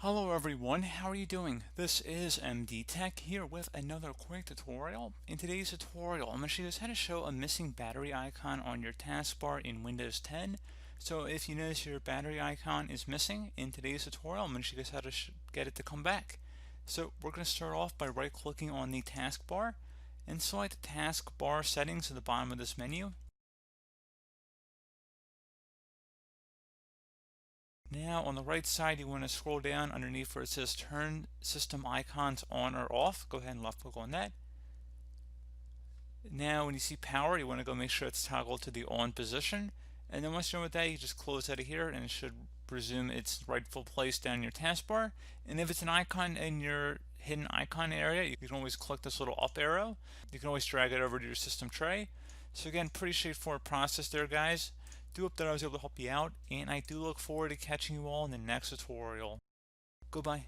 Hello everyone, how are you doing? This is MD Tech here with another quick tutorial. In today's tutorial, I'm going to show you guys how to show a missing battery icon on your taskbar in Windows 10. So if you notice your battery icon is missing in today's tutorial, I'm going to show you guys how to get it to come back. So we're going to start off by right clicking on the taskbar and select the taskbar settings at the bottom of this menu. Now on the right side you want to scroll down underneath where it says turn system icons on or off. Go ahead and left click on that. Now when you see power you want to go make sure it's toggled to the on position, and then once you're done with that you just close out of here and it should resume its rightful place down your taskbar. And if it's an icon in your hidden icon area, you can always click this little up arrow. You can always drag it over to your system tray. So again, pretty straightforward process there, guys. Do hope that I was able to help you out, and I do look forward to catching you all in the next tutorial. Goodbye.